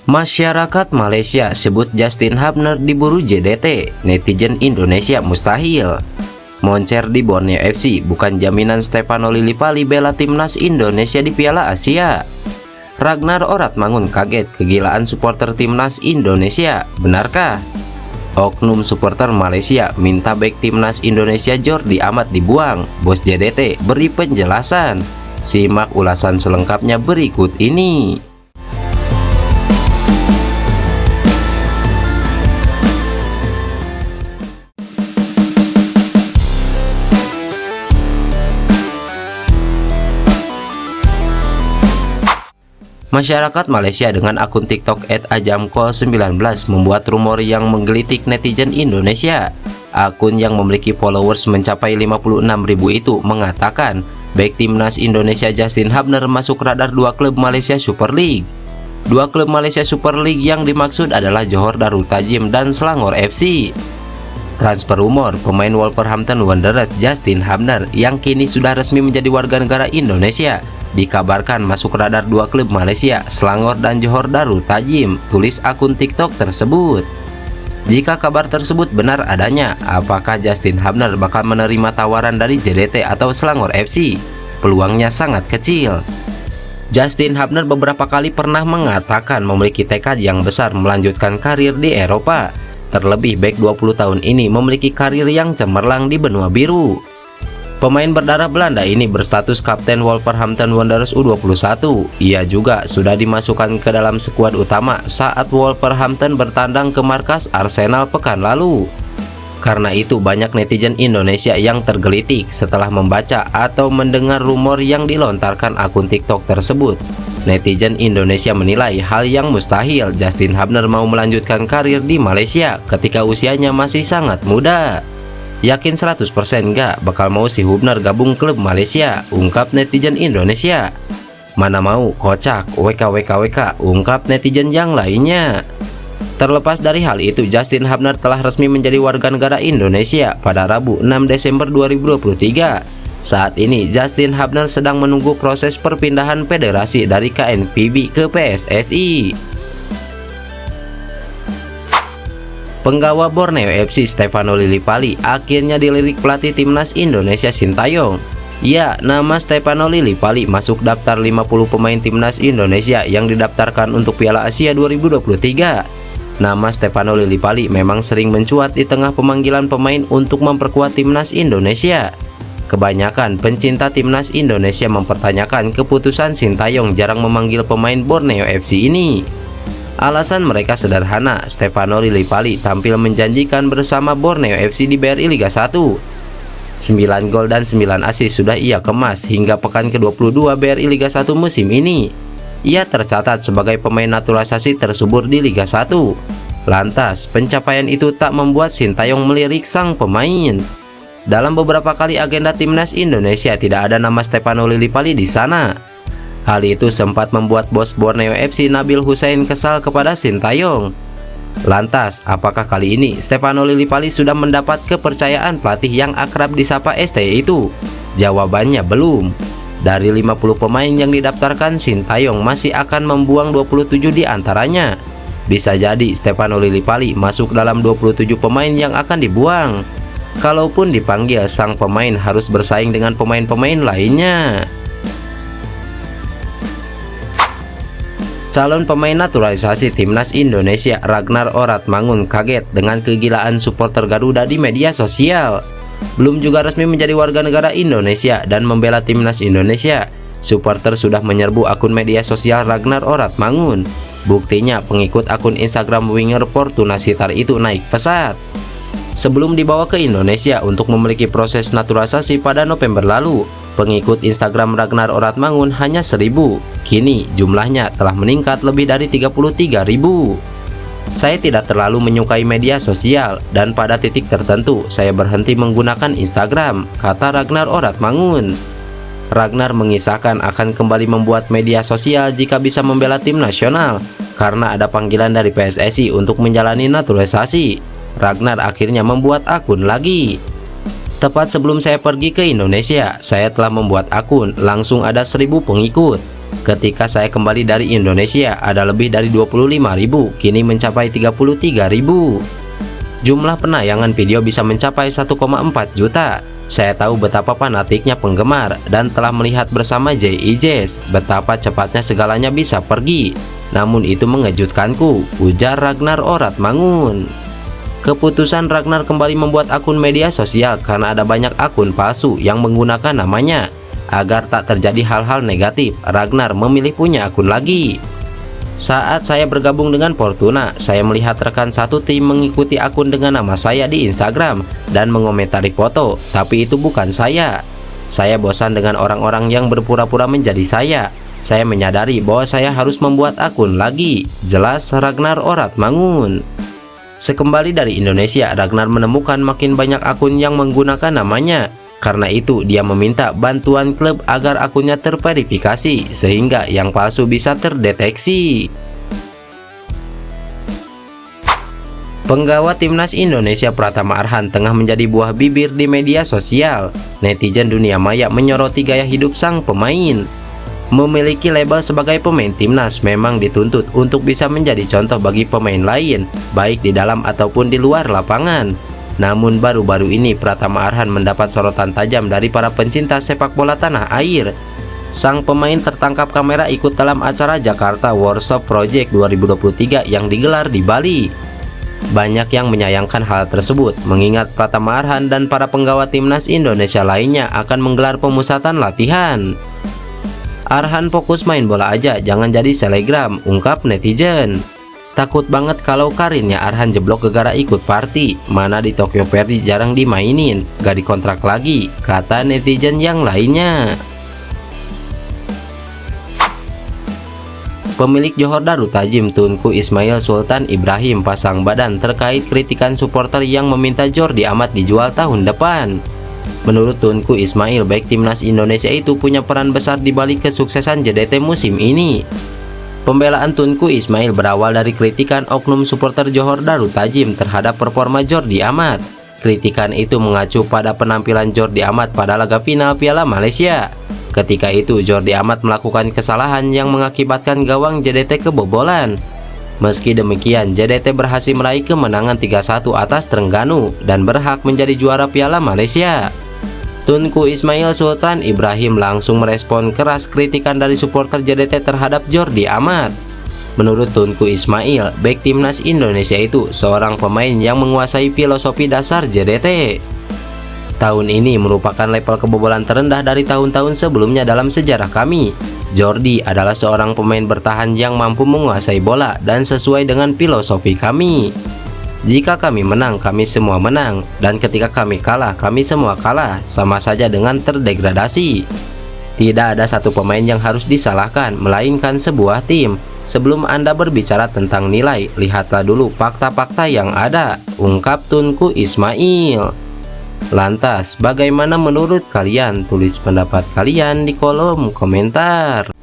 Masyarakat Malaysia sebut Justin Hubner diburu JDT, netizen Indonesia mustahil. Moncer di Borneo FC bukan jaminan Stefano Lillipali bela timnas Indonesia di Piala Asia. Ragnar Oratmangun kaget kegilaan supporter timnas Indonesia, benarkah? Oknum supporter Malaysia minta bek timnas Indonesia Jordi Amat dibuang, bos JDT beri penjelasan. Simak ulasan selengkapnya berikut ini. Masyarakat Malaysia dengan akun TikTok @ajamkol19 membuat rumor yang menggelitik netizen Indonesia. Akun yang memiliki followers mencapai 56.000 itu mengatakan bek timnas Indonesia Justin Hubner masuk radar dua klub Malaysia Super League. Dua klub Malaysia Super League yang dimaksud adalah Johor Darul Ta'zim dan Selangor FC. Transfer rumor pemain Wolverhampton Wanderers Justin Hubner yang kini sudah resmi menjadi warga negara Indonesia dikabarkan masuk radar dua klub Malaysia, Selangor dan Johor Darul Ta'zim, tulis akun TikTok tersebut. Jika kabar tersebut benar adanya, apakah Justin Hubner bakal menerima tawaran dari JDT atau Selangor FC? Peluangnya sangat kecil. Justin Hubner beberapa kali pernah mengatakan memiliki tekad yang besar melanjutkan karir di Eropa. Terlebih bek 20 tahun ini memiliki karir yang cemerlang di benua biru. Pemain berdarah Belanda ini berstatus kapten Wolverhampton Wanderers U21. Ia juga sudah dimasukkan ke dalam skuad utama saat Wolverhampton bertandang ke markas Arsenal pekan lalu. Karena itu banyak netizen Indonesia yang tergelitik setelah membaca atau mendengar rumor yang dilontarkan akun TikTok tersebut. Netizen Indonesia menilai hal yang mustahil Justin Hubner mau melanjutkan karir di Malaysia ketika usianya masih sangat muda. Yakin 100% nggak bakal mau si Hubner gabung klub Malaysia, ungkap netizen Indonesia. Mana mau, kocak, WKWKWK, ungkap netizen yang lainnya. Terlepas dari hal itu, Justin Hubner telah resmi menjadi warga negara Indonesia pada Rabu 6 Desember 2023. Saat ini, Justin Hubner sedang menunggu proses perpindahan federasi dari KNVB ke PSSI. Penggawa Borneo FC Stefano Lillipali akhirnya dilirik pelatih timnas Indonesia Sintayong. Ya, nama Stefano Lillipali masuk daftar 50 pemain timnas Indonesia yang didaftarkan untuk Piala Asia 2023. Nama Stefano Lillipali memang sering mencuat di tengah pemanggilan pemain untuk memperkuat timnas Indonesia. Kebanyakan pencinta timnas Indonesia mempertanyakan keputusan Sintayong jarang memanggil pemain Borneo FC ini. Alasan mereka sederhana, Stefano Lillipali tampil menjanjikan bersama Borneo FC di BRI Liga 1. 9 gol dan 9 assist sudah ia kemas hingga pekan ke-22 BRI Liga 1 musim ini. Ia tercatat sebagai pemain naturalisasi tersubur di Liga 1. Lantas, pencapaian itu tak membuat Sintayong melirik sang pemain. Dalam beberapa kali agenda timnas Indonesia tidak ada nama Stefano Lillipali di sana. Hal itu sempat membuat bos Borneo FC Nabil Hussein kesal kepada Sintayong. Lantas, apakah kali ini Stefano Lillipali sudah mendapat kepercayaan pelatih yang akrab disapa STY itu? Jawabannya belum. Dari 50 pemain yang didaftarkan, Sintayong masih akan membuang 27 di antaranya. Bisa jadi Stefano Lillipali masuk dalam 27 pemain yang akan dibuang. Kalaupun dipanggil, sang pemain harus bersaing dengan pemain-pemain lainnya. Calon pemain naturalisasi timnas Indonesia Ragnar Oratmangun kaget dengan kegilaan supporter Garuda di media sosial. Belum juga resmi menjadi warga negara Indonesia dan membela timnas Indonesia, supporter sudah menyerbu akun media sosial Ragnar Oratmangun. Buktinya pengikut akun Instagram winger Fortuna Sittard itu naik pesat. Sebelum dibawa ke Indonesia untuk memiliki proses naturalisasi pada November lalu, pengikut Instagram Ragnar Oratmangun hanya 1.000. Kini jumlahnya telah meningkat lebih dari 33.000. Saya tidak terlalu menyukai media sosial dan pada titik tertentu saya berhenti menggunakan Instagram, kata Ragnar Oratmangun. Ragnar mengisahkan akan kembali membuat media sosial jika bisa membela tim nasional karena ada panggilan dari PSSI untuk menjalani naturalisasi. Ragnar akhirnya membuat akun lagi. Tepat sebelum saya pergi ke Indonesia, saya telah membuat akun, langsung ada 1.000 pengikut. Ketika saya kembali dari Indonesia, ada lebih dari 25.000, kini mencapai 33.000. Jumlah penayangan video bisa mencapai 1,4 juta. Saya tahu betapa fanatiknya penggemar dan telah melihat bersama JIJs betapa cepatnya segalanya bisa pergi. Namun itu mengejutkanku, ujar Ragnar Oratmangun. Keputusan Ragnar kembali membuat akun media sosial karena ada banyak akun palsu yang menggunakan namanya. Agar tak terjadi hal-hal negatif, Ragnar memilih punya akun lagi. Saat saya bergabung dengan Fortuna, saya melihat rekan satu tim mengikuti akun dengan nama saya di Instagram dan mengomentari foto, tapi itu bukan saya. Saya bosan dengan orang-orang yang berpura-pura menjadi saya. Saya menyadari bahwa saya harus membuat akun lagi, jelas Ragnar Oratmangun. Sekembali dari Indonesia, Ragnar menemukan makin banyak akun yang menggunakan namanya. Karena itu, dia meminta bantuan klub agar akunnya terverifikasi sehingga yang palsu bisa terdeteksi. Penggawa Timnas Indonesia Pratama Arhan tengah menjadi buah bibir di media sosial. Netizen dunia maya menyoroti gaya hidup sang pemain. Memiliki label sebagai pemain timnas memang dituntut untuk bisa menjadi contoh bagi pemain lain, baik di dalam ataupun di luar lapangan. Namun baru-baru ini Pratama Arhan mendapat sorotan tajam dari para pencinta sepak bola tanah air. Sang pemain tertangkap kamera ikut dalam acara Jakarta Workshop Project 2023 yang digelar di Bali. Banyak yang menyayangkan hal tersebut, mengingat Pratama Arhan dan para penggawa timnas Indonesia lainnya akan menggelar pemusatan latihan. Arhan fokus main bola aja, jangan jadi selegram, ungkap netizen. Takut banget kalau karirnya Arhan jeblok gara-gara ikut party, mana di Tokyo Verde jarang dimainin, gak dikontrak lagi, kata netizen yang lainnya. Pemilik Johor Darut Tajim Tunku Ismail Sultan Ibrahim pasang badan terkait kritikan supporter yang meminta Jordi Amat dijual tahun depan. Menurut Tunku Ismail, baik timnas Indonesia itu punya peran besar di balik kesuksesan JDT musim ini. Pembelaan Tunku Ismail berawal dari kritikan oknum supporter Johor Darut Tajim terhadap performa Jordi Amat. Kritikan itu mengacu pada penampilan Jordi Amat pada laga final Piala Malaysia. Ketika itu Jordi Amat melakukan kesalahan yang mengakibatkan gawang JDT kebobolan. Meski demikian, JDT berhasil meraih kemenangan 3-1 atas Terengganu dan berhak menjadi juara Piala Malaysia. Tunku Ismail Sultan Ibrahim langsung merespon keras kritikan dari supporter JDT terhadap Jordi Amat. Menurut Tunku Ismail, bek timnas Indonesia itu seorang pemain yang menguasai filosofi dasar JDT. Tahun ini merupakan level kebobolan terendah dari tahun-tahun sebelumnya dalam sejarah kami. Jordi adalah seorang pemain bertahan yang mampu menguasai bola dan sesuai dengan filosofi kami. Jika kami menang, kami semua menang, dan ketika kami kalah, kami semua kalah, sama saja dengan terdegradasi. Tidak ada satu pemain yang harus disalahkan, melainkan sebuah tim. Sebelum Anda berbicara tentang nilai, lihatlah dulu fakta-fakta yang ada, ungkap Tunku Ismail. Lantas, bagaimana menurut kalian? Tulis pendapat kalian di kolom komentar.